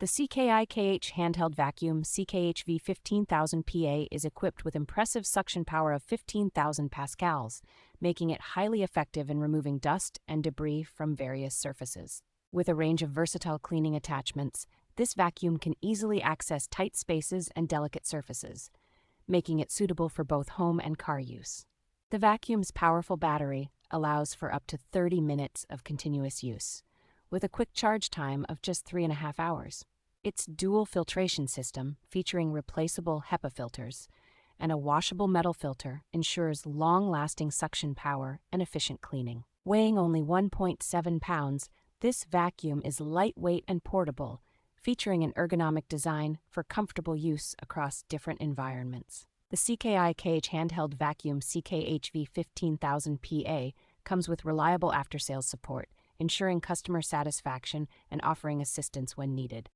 The CKIKH Handheld Vacuum CKHV-15000PA is equipped with impressive suction power of 15,000 pascals, making it highly effective in removing dust and debris from various surfaces. With a range of versatile cleaning attachments, this vacuum can easily access tight spaces and delicate surfaces, making it suitable for both home and car use. The vacuum's powerful battery allows for up to 30 minutes of continuous use, with a quick charge time of just 3.5 hours. Its dual filtration system, featuring replaceable HEPA filters and a washable metal filter, ensures long-lasting suction power and efficient cleaning. Weighing only 1.7 pounds, this vacuum is lightweight and portable, featuring an ergonomic design for comfortable use across different environments. The CKIKH Handheld Vacuum CKHV-15000PA comes with reliable after-sales support, ensuring customer satisfaction and offering assistance when needed.